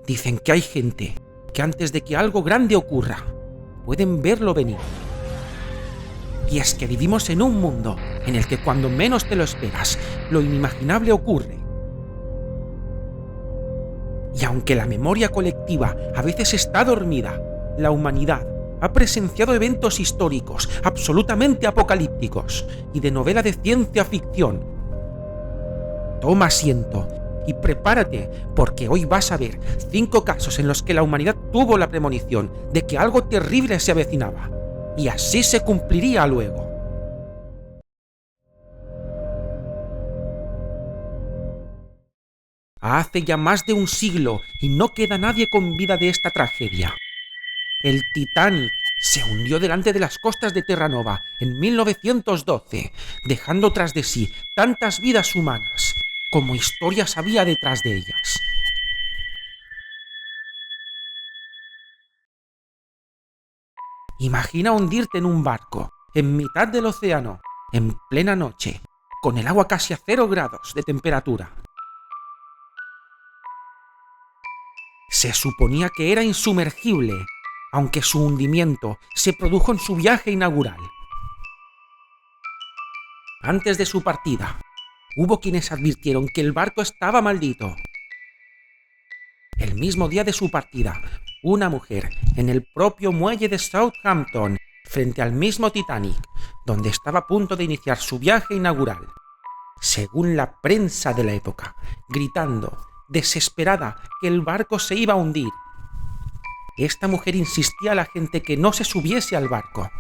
Dicen que hay gente que antes de que algo grande ocurra, pueden verlo venir. Y es que vivimos en un mundo en el que cuando menos te lo esperas, lo inimaginable ocurre. Y aunque la memoria colectiva a veces está dormida, la humanidad ha presenciado eventos históricos absolutamente apocalípticos y de novela de ciencia ficción. Toma asiento y prepárate, porque hoy vas a ver 5 casos en los que la humanidad tuvo la premonición de que algo terrible se avecinaba, y así se cumpliría luego. Hace ya más de un siglo y no queda nadie con vida de esta tragedia. El Titanic se hundió delante de las costas de Terranova en 1912, dejando tras de sí tantas vidas humanas como historias había detrás de ellas. Imagina hundirte en un barco, en mitad del océano, en plena noche, con el agua casi a 0 grados de temperatura. Se suponía que era insumergible, aunque su hundimiento se produjo en su viaje inaugural. Antes de su partida, hubo quienes advirtieron que el barco estaba maldito. El mismo día de su partida, una mujer, en el propio muelle de Southampton, frente al mismo Titanic, donde estaba a punto de iniciar su viaje inaugural, según la prensa de la época, gritando, desesperada, que el barco se iba a hundir. Esta mujer insistía a la gente que no se subiese al barco.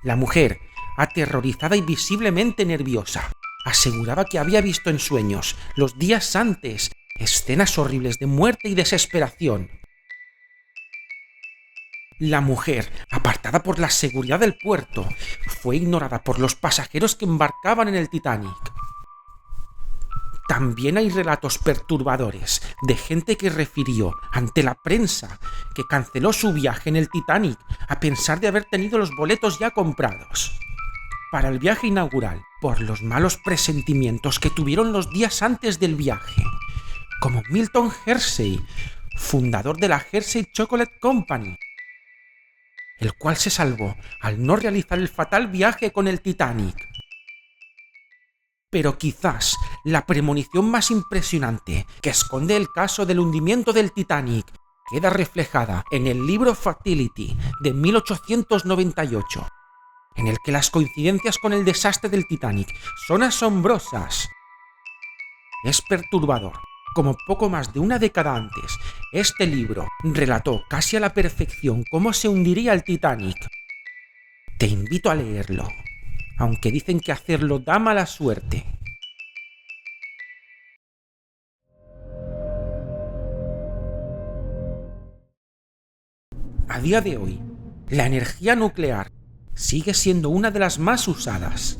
La mujer, aterrorizada y visiblemente nerviosa, aseguraba que había visto en sueños, los días antes, escenas horribles de muerte y desesperación. La mujer, apartada por la seguridad del puerto, fue ignorada por los pasajeros que embarcaban en el Titanic. También hay relatos perturbadores de gente que refirió ante la prensa que canceló su viaje en el Titanic a pesar de haber tenido los boletos ya comprados para el viaje inaugural por los malos presentimientos que tuvieron los días antes del viaje, como Milton Hershey, fundador de la Hershey Chocolate Company, el cual se salvó al no realizar el fatal viaje con el Titanic. Pero quizás la premonición más impresionante que esconde el caso del hundimiento del Titanic queda reflejada en el libro Fatality de 1898, en el que las coincidencias con el desastre del Titanic son asombrosas. Es perturbador como poco más de una década antes, este libro relató casi a la perfección cómo se hundiría el Titanic. Te invito a leerlo, aunque dicen que hacerlo da mala suerte. A día de hoy, la energía nuclear sigue siendo una de las más usadas.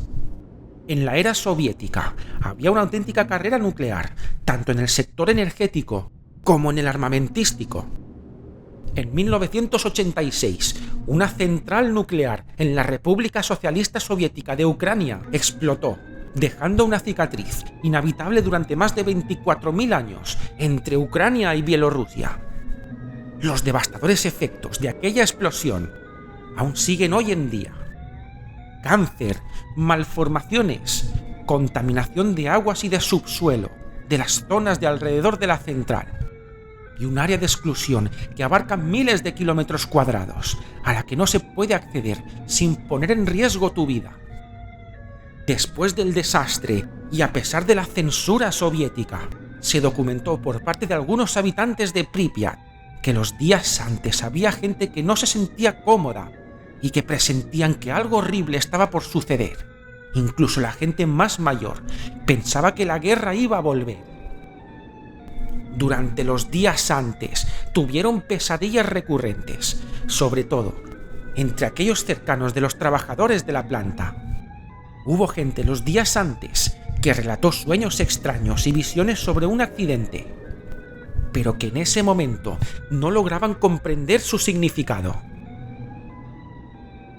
En la era soviética había una auténtica carrera nuclear, tanto en el sector energético como en el armamentístico. En 1986, una central nuclear en la República Socialista Soviética de Ucrania explotó, dejando una cicatriz inhabitable durante más de 24.000 años entre Ucrania y Bielorrusia. Los devastadores efectos de aquella explosión aún siguen hoy en día. Cáncer, malformaciones, contaminación de aguas y de subsuelo de las zonas de alrededor de la central, y un área de exclusión que abarca miles de kilómetros cuadrados, a la que no se puede acceder sin poner en riesgo tu vida. Después del desastre, y a pesar de la censura soviética, se documentó por parte de algunos habitantes de Pripyat que los días antes había gente que no se sentía cómoda y que presentían que algo horrible estaba por suceder. Incluso la gente más mayor pensaba que la guerra iba a volver. Durante los días antes tuvieron pesadillas recurrentes, sobre todo entre aquellos cercanos de los trabajadores de la planta. Hubo gente los días antes que relató sueños extraños y visiones sobre un accidente, pero que en ese momento no lograban comprender su significado.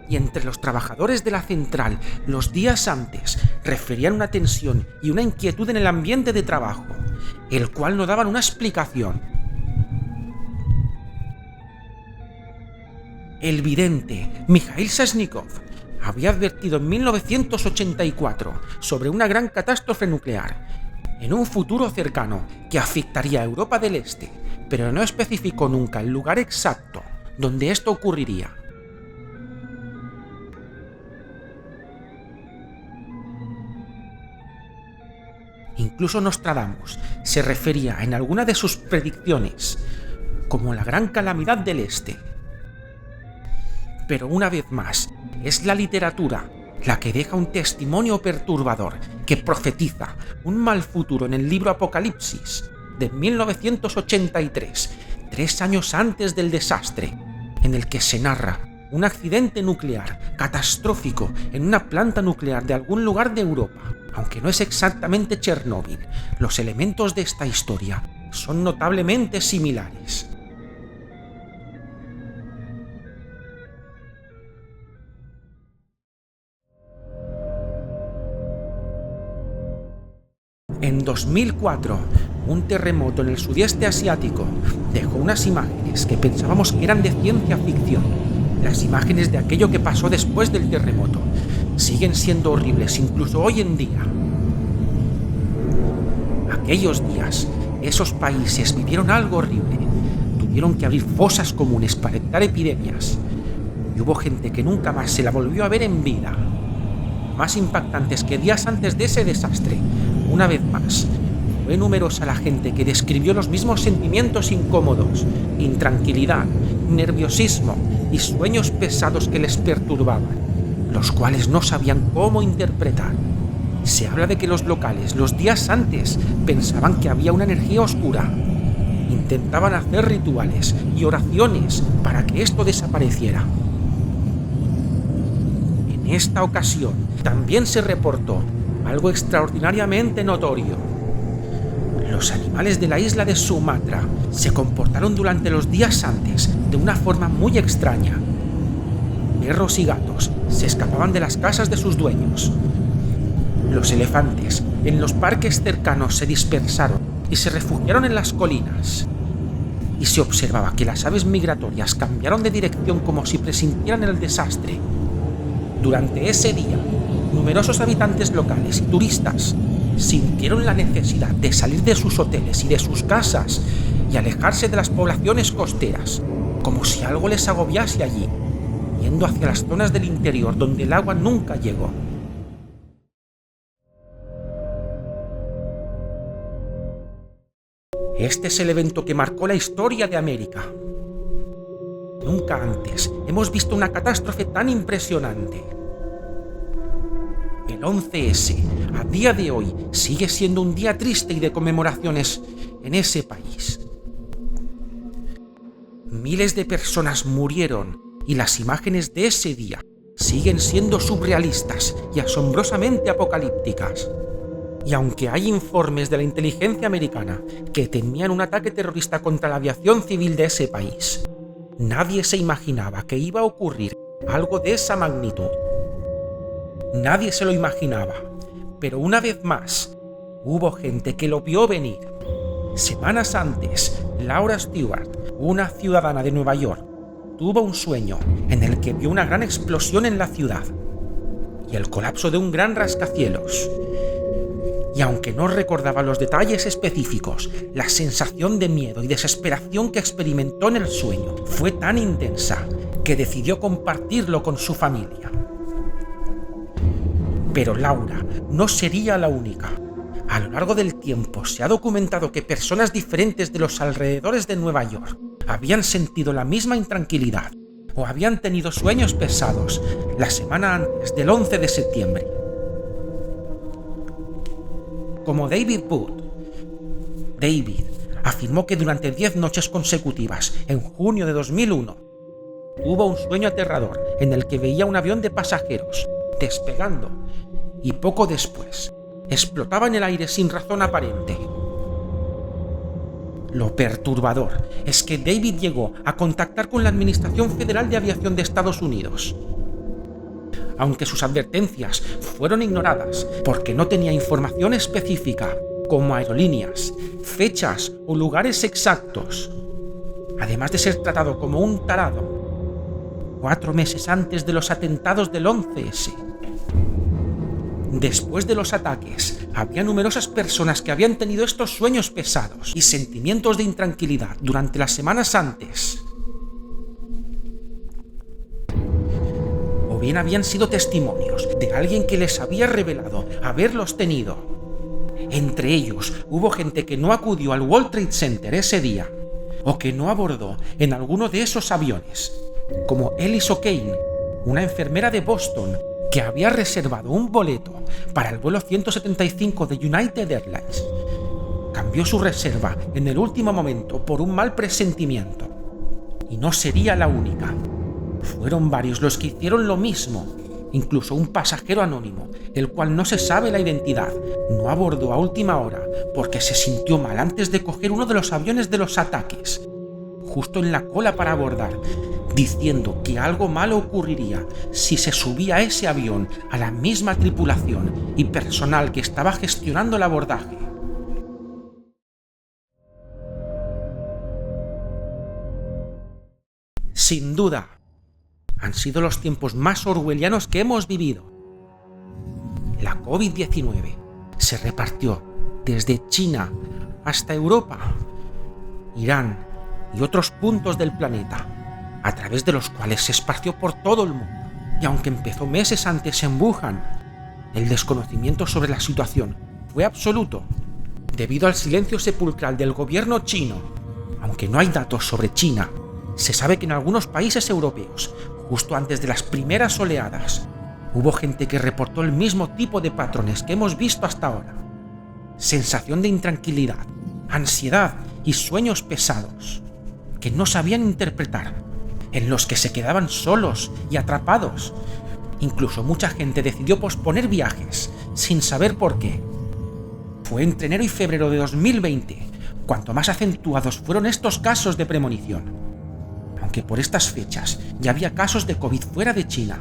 Y entre los trabajadores de la central, los días antes referían una tensión y una inquietud en el ambiente de trabajo, el cual no daban una explicación. El vidente Mikhail Shashnikov había advertido en 1984 sobre una gran catástrofe nuclear en un futuro cercano que afectaría a Europa del Este, pero no especificó nunca el lugar exacto donde esto ocurriría. Incluso Nostradamus se refería en alguna de sus predicciones como la gran calamidad del Este. Pero una vez más, es la literatura la que deja un testimonio perturbador que profetiza un mal futuro en el libro Apocalipsis de 1983, 3 años antes del desastre, en el que se narra un accidente nuclear catastrófico en una planta nuclear de algún lugar de Europa. Aunque no es exactamente Chernóbil, los elementos de esta historia son notablemente similares. En 2004, un terremoto en el sudeste asiático dejó unas imágenes que pensábamos que eran de ciencia ficción. Las imágenes de aquello que pasó después del terremoto siguen siendo horribles incluso hoy en día. Aquellos días, esos países vivieron algo horrible. Tuvieron que abrir fosas comunes para evitar epidemias. Y hubo gente que nunca más se la volvió a ver en vida. Más impactantes que días antes de ese desastre, una vez más, fue numerosa la gente que describió los mismos sentimientos incómodos, intranquilidad, nerviosismo y sueños pesados que les perturbaban, los cuales no sabían cómo interpretar. Se habla de que los locales, los días antes, pensaban que había una energía oscura. Intentaban hacer rituales y oraciones para que esto desapareciera. En esta ocasión, también se reportó algo extraordinariamente notorio. Los animales de la isla de Sumatra se comportaron durante los días antes de una forma muy extraña. Perros y gatos se escapaban de las casas de sus dueños. Los elefantes en los parques cercanos se dispersaron y se refugiaron en las colinas. Y se observaba que las aves migratorias cambiaron de dirección como si presintieran el desastre. Durante ese día, numerosos habitantes locales y turistas sintieron la necesidad de salir de sus hoteles y de sus casas y alejarse de las poblaciones costeras, como si algo les agobiase allí, yendo hacia las zonas del interior donde el agua nunca llegó. Este es el evento que marcó la historia de América. Nunca antes hemos visto una catástrofe tan impresionante. El 11S, a día de hoy, sigue siendo un día triste y de conmemoraciones en ese país. Miles de personas murieron y las imágenes de ese día siguen siendo surrealistas y asombrosamente apocalípticas. Y aunque hay informes de la inteligencia americana que temían un ataque terrorista contra la aviación civil de ese país, nadie se imaginaba que iba a ocurrir algo de esa magnitud. Nadie se lo imaginaba, pero una vez más, hubo gente que lo vio venir. Semanas antes, Laura Stewart, una ciudadana de Nueva York, tuvo un sueño en el que vio una gran explosión en la ciudad y el colapso de un gran rascacielos. Y aunque no recordaba los detalles específicos, la sensación de miedo y desesperación que experimentó en el sueño fue tan intensa que decidió compartirlo con su familia. Pero Laura no sería la única. A lo largo del tiempo se ha documentado que personas diferentes de los alrededores de Nueva York habían sentido la misma intranquilidad o habían tenido sueños pesados la semana antes del 11 de septiembre. Como David Wood. David afirmó que durante 10 noches consecutivas, en junio de 2001, tuvo un sueño aterrador en el que veía un avión de pasajeros despegando y poco después explotaba en el aire sin razón aparente. Lo perturbador es que David llegó a contactar con la Administración Federal de Aviación de Estados Unidos. Aunque sus advertencias fueron ignoradas porque no tenía información específica, como aerolíneas, fechas o lugares exactos, además de ser tratado como un tarado, 4 meses antes de los atentados del 11S. Después de los ataques, había numerosas personas que habían tenido estos sueños pesados y sentimientos de intranquilidad durante las semanas antes. O bien habían sido testimonios de alguien que les había revelado haberlos tenido. Entre ellos, hubo gente que no acudió al World Trade Center ese día, o que no abordó en alguno de esos aviones, como Ellis O'Kane, una enfermera de Boston que había reservado un boleto para el vuelo 175 de United Airlines. Cambió su reserva en el último momento por un mal presentimiento. Y no sería la única. Fueron varios los que hicieron lo mismo. Incluso un pasajero anónimo, el cual no se sabe la identidad, no abordó a última hora porque se sintió mal antes de coger uno de los aviones de los ataques, justo en la cola para abordar, diciendo que algo malo ocurriría si se subía a ese avión a la misma tripulación y personal que estaba gestionando el abordaje. Sin duda, han sido los tiempos más orwellianos que hemos vivido. La COVID-19 se repartió desde China hasta Europa, Irán y otros puntos del planeta, a través de los cuales se esparció por todo el mundo. Y aunque empezó meses antes en Wuhan, el desconocimiento sobre la situación fue absoluto, debido al silencio sepulcral del gobierno chino. Aunque no hay datos sobre China, se sabe que en algunos países europeos, justo antes de las primeras oleadas, hubo gente que reportó el mismo tipo de patrones que hemos visto hasta ahora. Sensación de intranquilidad, ansiedad y sueños pesados, que no sabían interpretar, en los que se quedaban solos y atrapados. Incluso mucha gente decidió posponer viajes, sin saber por qué. Fue entre enero y febrero de 2020 cuanto más acentuados fueron estos casos de premonición. Aunque por estas fechas ya había casos de COVID fuera de China,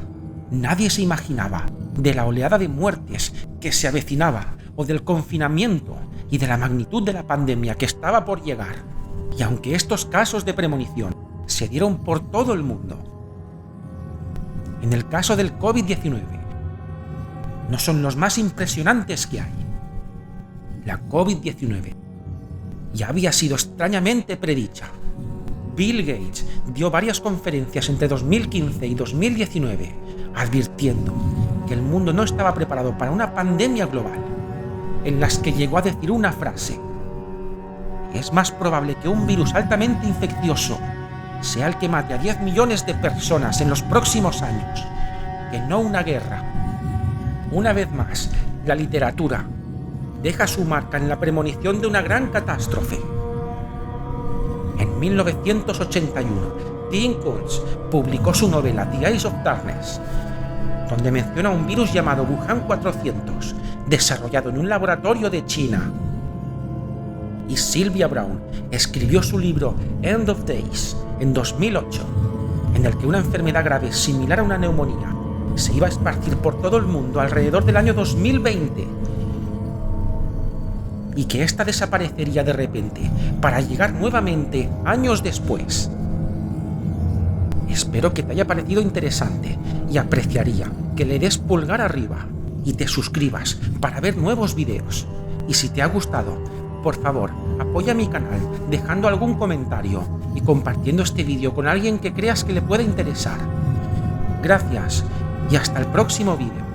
nadie se imaginaba de la oleada de muertes que se avecinaba o del confinamiento y de la magnitud de la pandemia que estaba por llegar. Y aunque estos casos de premonición se dieron por todo el mundo, en el caso del COVID-19 no son los más impresionantes que hay. La COVID-19 ya había sido extrañamente predicha. Bill Gates dio varias conferencias entre 2015 y 2019 advirtiendo que el mundo no estaba preparado para una pandemia global, en las que llegó a decir una frase: es más probable que un virus altamente infeccioso sea el que mate a 10 millones de personas en los próximos años, que no una guerra. Una vez más, la literatura deja su marca en la premonición de una gran catástrofe. En 1981, Tim Koch publicó su novela The Eyes of Darkness, donde menciona un virus llamado Wuhan 400, desarrollado en un laboratorio de China. Y Sylvia Browne escribió su libro End of Days en 2008, en el que una enfermedad grave similar a una neumonía se iba a esparcir por todo el mundo alrededor del año 2020, y que ésta desaparecería de repente para llegar nuevamente años después. Espero que te haya parecido interesante y apreciaría que le des pulgar arriba y te suscribas para ver nuevos vídeos. Y si te ha gustado, por favor, apoya mi canal dejando algún comentario y compartiendo este vídeo con alguien que creas que le pueda interesar. Gracias y hasta el próximo vídeo.